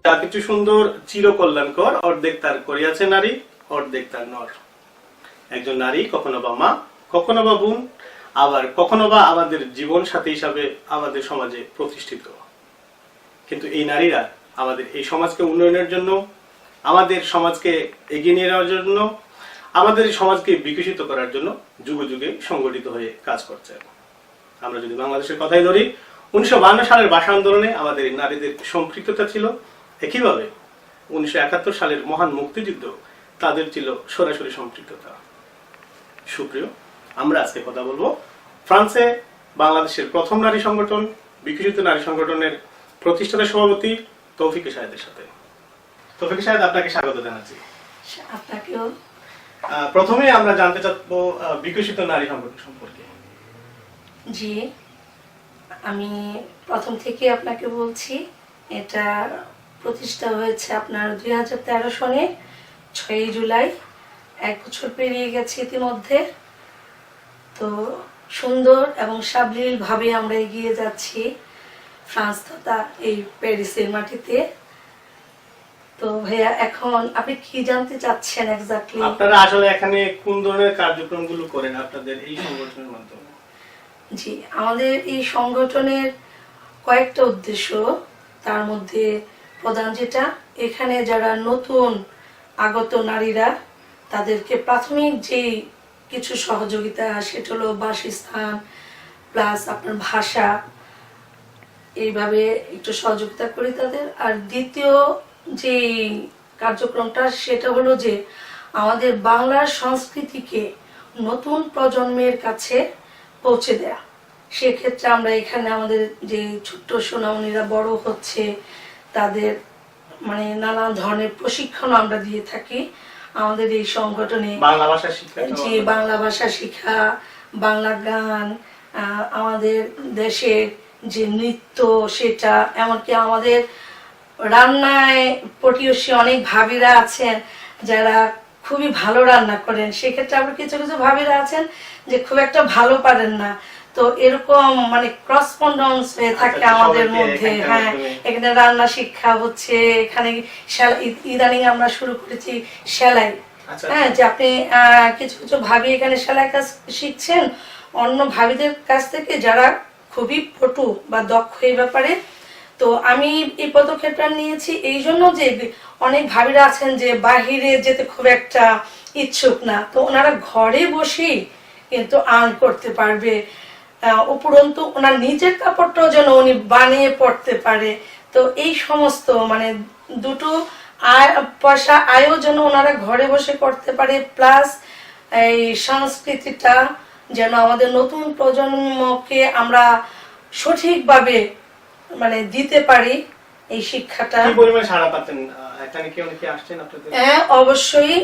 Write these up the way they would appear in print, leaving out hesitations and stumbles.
যা কিছু সুন্দর চিরকল্যাণকর, অর্ধেক তার করিয়াছে নারী, অর্ধেক তার নর। একজন নারী কখনো বা মা, কখনো বা বোন, আবার কখনো বা আমাদের জীবন সাথী হিসাবে আমাদের সমাজে প্রতিষ্ঠিত। কিন্তু এই নারীরা আমাদের এই সমাজকে উন্নয়নের জন্য, আমাদের সমাজকে এগিয়ে নিয়ে যাওয়ার জন্য, আমাদের সমাজকে বিকশিত করার জন্য যুগে যুগে সংগঠিত হয়ে কাজ করছে। আমরা যদি বাংলাদেশের কথাই ধরি, 1952 সালের ভাষা আন্দোলনে আমাদের নারীদের সম্পৃক্ততা ছিল। একইভাবে 1971 সালের মহান মুক্তিযুদ্ধ তাদের ছিল সরাসরি সম্পৃক্ততা। সুপ্রিয়, আমরা আজকে কথা বলবো ফ্রান্সে বাংলাদেশের প্রথম নারী সংগঠন, বিকশিত নারী সংগঠনের প্রতিষ্ঠাতা সভাপতি তৌফিক শাহেদের সাথে। তৌফিক শাহেদ, আপনাকে স্বাগত জানাচ্ছি। আপনাকেও। প্রথমে আমরা জানতে চাইবো বিকশিত নারী সংগঠন সম্পর্কে। জি, আমি প্রথম থেকে আপনাকে বলছি, এটা প্রতিষ্ঠা হয়েছে আপনার 2013 সনে 6 জুলাই। 1 বছর পেরিয়ে গেছে ইতিমধ্যে। তো সুন্দর এবং সাবলীল ভাবে আমরা এগিয়ে যাচ্ছি ফ্রান্স তথা এই প্যারিসের মাটিতে। তো ভাইয়া, এখন আপনি কি জানতে চাচ্ছেন এক্স্যাক্টলি? আপনারা আসলে এখানে কোন ধরনের কার্যক্রমগুলো করেন আপনাদের এই সংগঠনের মাধ্যমে? জি, আমাদের এই সংগঠনের কয়েকটা উদ্দেশ্য। তার মধ্যে প্রধান যেটা, এখানে যারা নতুন আগত নারীরা, তাদেরকে প্রাথমিক যে কিছু সহযোগিতা, সেটা হলো বাসস্থান প্লাস আপনার ভাষা, এইভাবে একটু সহযোগিতা করি তাদের। আর দ্বিতীয় যে কার্যক্রমটা, সেটা হলো যে আমাদের বাংলার সংস্কৃতিকে নতুন প্রজন্মের কাছে পৌঁছে দেয়া। সেক্ষেত্রে আমরা এখানে আমাদের যে ছোট্ট সোনামণিরা বড় হচ্ছে, তাদের মানে নানা ধরনের প্রশিক্ষণ আমরা দিয়ে থাকি আমাদের এই সংগঠনে। বাংলা ভাষা শিক্ষা, জি, বাংলা ভাষা শিক্ষা, বাংলা গান, আমাদের দেশের যে নৃত্য, সেটা, এমনকি আমাদের রান্নায় পটীয়সী অনেক ভাবিরা আছেন যারা খুবই ভালো রান্না করেন। সেক্ষেত্রে আবার কিছু কিছু ভাবিরা আছেন যে খুব একটা ভালো পারেন না। তো এরকম মানে করসপন্ডেন্স হয়ে থাকে আমাদের মধ্যে। হ্যাঁ, এখানে রান্না শিক্ষা হচ্ছে, এখানে ইদানিং আমরা শুরু করেছি সেলাই। হ্যাঁ, যে আপনি কিছু কিছু ভাবি এখানে সেলাই কাজ শিখছেন অন্য ভাবিদের কাছ থেকে যারা খুবই পটু বা দক্ষ এই ব্যাপারে। তো আমি এই পদক্ষেপটা নিয়েছি এই জন্য যে অনেক ভাবিরা আছেন যে বাহিরে যেতে খুব একটা ইচ্ছুক না, তো ওনারা ঘরে বসেই কিন্তু আর্ন করতে পারবে। উপরন্তু ওনার নিজের কাপড়টাও যেন উনি বানিয়ে পড়তে পারে। তো এই সমস্ত মানে দুটো পয়সা আয়ও যেন ওনারা ঘরে বসে করতে পারে, প্লাস এই সংস্কৃতিটা যেন আমাদের নতুন প্রজন্মকে আমরা সঠিকভাবে মানে দিতে পারি। এই শিক্ষাটা কি পরিমাণে সাড়া পাচ্ছেন? এখানে কি অনেকে আসছেন আপনাদের? হ্যাঁ, অবশ্যই।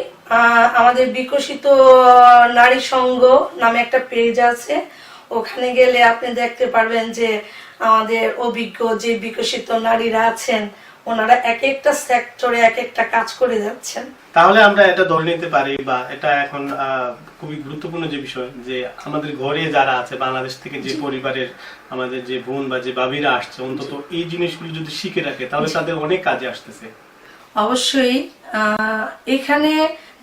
আমাদের বিকশিত নারী সংঘ নামে একটা পেজ আছে, ওখানে গেলে আপনি দেখতে পারবেন যে আমাদের অভিজ্ঞ যে বিকশিত নারীরা আছেন, ওনারা এক একটা সেক্টরে এক একটা কাজ করে যাচ্ছেন। তাহলে আমরা এটা ধরে নিতে পারি, বা এটা এখন খুবই গুরুত্বপূর্ণ যে বিষয়, যে আমাদের ঘরে যারা আছে বাংলাদেশ থেকে, যে পরিবারের আমাদের যে বোন বা যে ভাবিরা আসছে, অন্তত এই জিনিসগুলো যদি শিখে রাখে তাহলে তাদের অনেক কাজে আসতেছে। অবশ্যই এখানে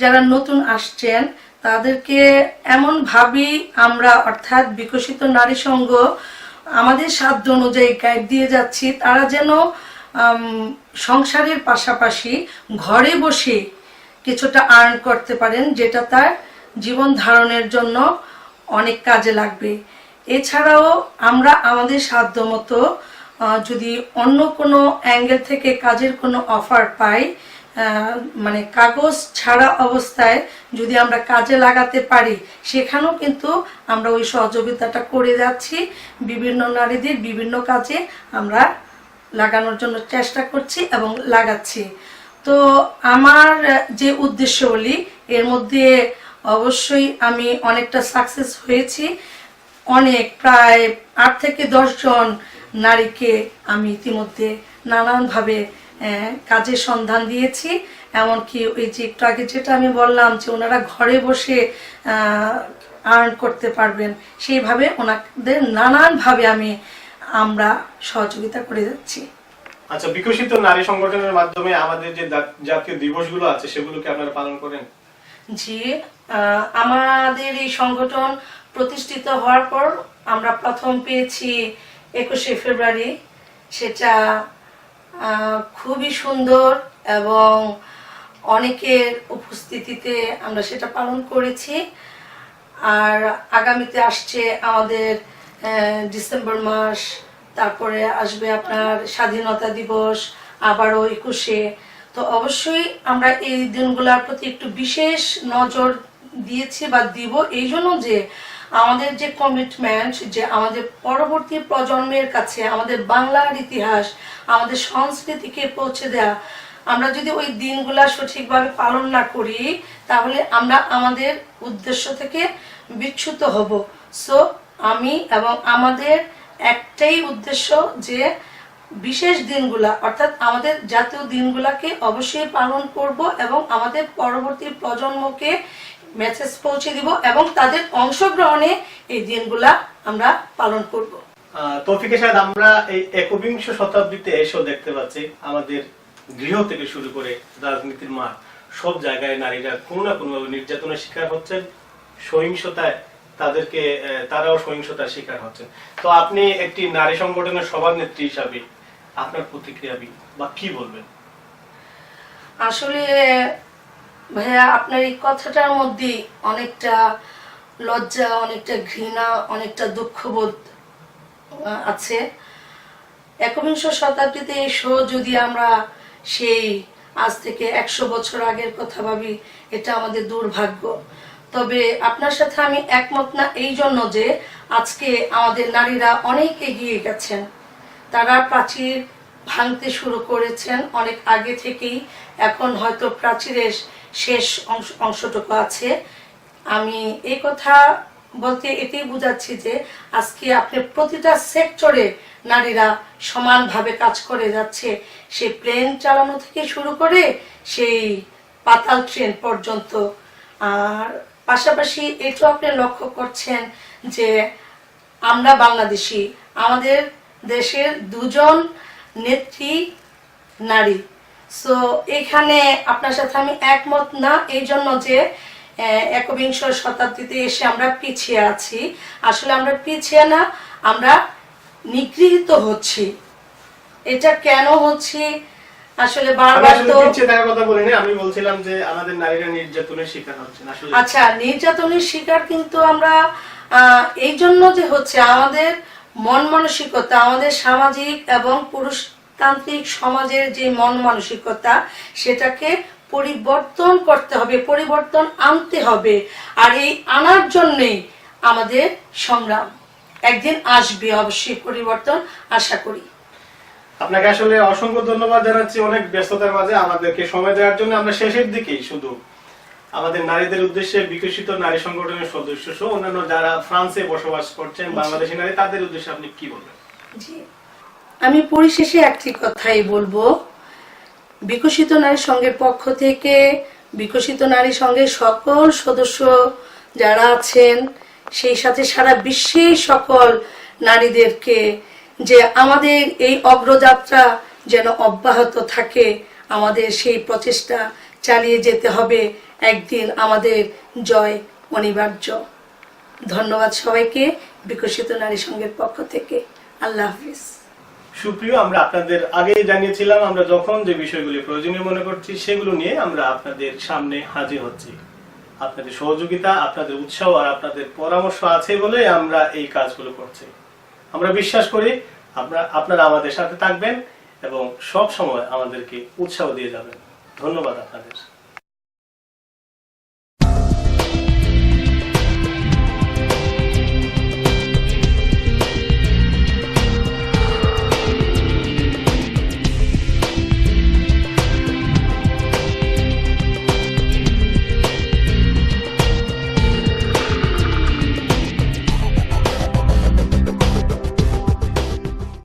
যারা নতুন আসছেন তাদেরকে এমন ভাবি আমরা, অর্থাৎ বিকশিত নারী সংঘ আমাদের সাধ্য অনুযায়ী গাইড দিয়ে যাচ্ছি, তারা যেন সংসারের পাশাপাশি ঘরে বসে কিছুটা আর্ন করতে পারেন, যেটা তার জীবন ধারণের জন্য অনেক কাজে লাগবে। এছাড়াও আমরা আমাদের সাধ্য মতো যদি অন্য কোনো অ্যাঙ্গেল থেকে কাজের কোনো অফার পাই, মানে কাগজ ছাড়া অবস্থায় যদি আমরা কাজে লাগাতে পারি, সেখানেও কিন্তু আমরা ওই সহযোগিতাটা করে যাচ্ছি। বিভিন্ন নারীদের বিভিন্ন কাজে আমরা লাগানোর জন্য চেষ্টা করছি এবং লাগাচ্ছি। তো আমার যে উদ্দেশ্যগুলি, এর মধ্যে অবশ্যই আমি অনেকটা সাকসেস হয়েছি। অনেক প্রায় 8 থেকে 10 জন নারীকে আমি ইতিমধ্যে নানানভাবে কাজের সন্ধান দিয়েছি। এমনকি ওই যে একটু আগে যেটা আমি বললাম যে ওনারা ঘরে বসে আর্ন করতে পারবেন, সেইভাবে ওনাদের নানানভাবে আমরা সহযোগিতা করে যাচ্ছি। আচ্ছা, বিকশিত নারী সংগঠনের মাধ্যমে আমাদের যে জাতীয় দিবসগুলো আছে সেগুলোকে আপনারা পালন করেন? জি, আমাদের এই সংগঠন প্রতিষ্ঠিত হওয়ার পর আমরা প্রথম পেয়েছি 21শে ফেব্রুয়ারি। সেটা খুবই সুন্দর এবং অনেকের উপস্থিতিতে আমরা সেটা পালন করেছি। আর আগামীতে আসছে আমাদের ডিসেম্বর মাস, তারপরে আসবে আপনার স্বাধীনতা দিবস, আবারও 21শে। তো অবশ্যই আমরা এই দিনগুলোর প্রতি একটু বিশেষ নজর দিয়েছি বা দিব, এই জন্য যে আমাদের যে কমিটমেন্ট, যে আমাদের পরবর্তী প্রজন্মের কাছে আমাদের বাংলার ইতিহাস, আমাদের সংস্কৃতিকে পৌঁছে দেওয়া। আমরা যদি ওই দিনগুলা সঠিকভাবে পালন না করি তাহলে আমরা আমাদের উদ্দেশ্য থেকে বিচ্যুত হব। সো আমি এবং আমাদের একটাই উদ্দেশ্য যে বিশেষ দিনগুলা অর্থাৎ আমাদের জাতীয় দিনগুলাকে অবশ্যই পালন করব এবং আমাদের পরবর্তী প্রজন্মকে মেসেজ পৌঁছে দিব এবং তাদের অংশগ্রহণে এই দিনগুলা আমরা পালন করব। তৌফিকে সাহেব, আমরা এই 21বিংশ শতাব্দীতে এসেও দেখতে পাচ্ছি আমাদের গৃহ থেকে শুরু করে রাজনীতির মাঠ সব জায়গায় নারীরা কোনো না কোনোভাবে নির্যাতনের শিকার হচ্ছেন, সহিংসতায় তারাও সহিংসতার শিকার হচ্ছেন। তো আপনি একটি নারী সংগঠনের সভানেত্রী হিসাবে আপনার প্রতিক্রিয়া বা কি বলবেন? আসলে ভাইয়া, আপনার এই কথাটার মধ্যে অনেকটা লজ্জা, অনেকটা ঘৃণা, অনেকটা দুঃখবোধ আছে। 21বিংশ শতাব্দীতে এসো যদি আমরা সেই আজ থেকে 100 বছর আগের কথা ভাবি, এটা আমাদের দুর্ভাগ্য। তবে আপনার সাথে আমি একমত না এই জন্য যে আজকে আমাদের নারীরা অনেক এগিয়ে গেছেন। তারা প্রাচীর ভাঙতে শুরু করেছেন অনেক আগে থেকেই। এখন হয়তো প্রাচীরের শেষ অংশটুকু আছে। আমি এই কথা বলতে এটাই বুঝাচ্ছি যে আজকে আপনি প্রতিটা সেক্টরে নারীরা সমানভাবে কাজ করে যাচ্ছে, সেই প্লেন চালানো থেকে শুরু করে সেই পাতাল ট্রেন পর্যন্ত। আর পাশাপাশি এটাও আপনি লক্ষ্য করছেন যে আমরা বাংলাদেশি, আমাদের দেশের 2জন নেত্রী নারী। সো এখানে আপনার সাথে আমি একমত না এই জন্য যে 21বিংশ শতাব্দীতে এসে আমরা পিছিয়ে আছি। আসলে আমরা পিছিয়ে না, আমরা নিগৃহীত হচ্ছি। এটা কেন হচ্ছে আসলে বারবার তো কথা বলিনি, আমি বলছিলাম যে আমাদের নারীরা নির্যাতনের শিকার হচ্ছেন আসলে। আচ্ছা, নির্যাতনের শিকার কিন্তু আমরা এই জন্য যে হচ্ছে আমাদের মন মানসিকতা, আমাদের সামাজিক এবং পুরুষতান্ত্রিক সমাজের যে মন মানসিকতা, সেটাকে পরিবর্তন করতে হবে, পরিবর্তন আনতে হবে। আর এই আনার জন্যই আমাদের সংগ্রাম। একদিন আসবে অবশ্যই পরিবর্তন, আশা করি। আপনাকে আসলে অসংখ্য ধন্যবাদ জানাচ্ছি অনেক ব্যস্ততার মাঝে আমাদেরকে সময় দেওয়ার জন্য। আমরা শেষের দিকেই শুধু আমাদের নারীদের উদ্দেশ্যে বিকশিত নারী সংগঠনের সদস্য সহ অন্যান্য যারা ফ্রান্সে বসবাস করছেন বাংলাদেশি নারী, তাদের উদ্দেশ্যে আপনি কি বলবেন? জি, আমি পরিশেষে একটি কথাই বলবো। বিকশিত নারী সংঘের পক্ষ থেকে বিকশিত নারী সংঘের সকল সদস্য যারা আছেন, সেই সাথে সারা বিশ্বের সকল নারীদেরকে যে আমাদের এই অগ্রযাত্রা যেন অব্যাহত থাকে, আমাদের সেই প্রচেষ্টা চালিয়ে যেতে হবে। একদিন আমাদের জয় অনিবার্য। ধন্যবাদ সবাইকে বিকশিত নারী সংঘের পক্ষ থেকে। আল্লাহ হাফিজ। সুপ্রিয়, আমরা আপনাদের আগেই জানিয়েছিলাম আমরা যখন যে বিষয়গুলি প্রয়োজনীয় মনে করছি সেগুলো নিয়ে আমরা আপনাদের সামনে হাজির হচ্ছি। আপনাদের সহযোগিতা, আপনাদের উৎসাহ আর আপনাদের পরামর্শ আছে বলে আমরা এই কাজগুলো করছি। আমরা বিশ্বাস করি আপনারা আমাদের সাথে থাকবেন এবং সব সময় আমাদেরকে উৎসাহ দিয়ে যাবেন। ধন্যবাদ আপনাদের।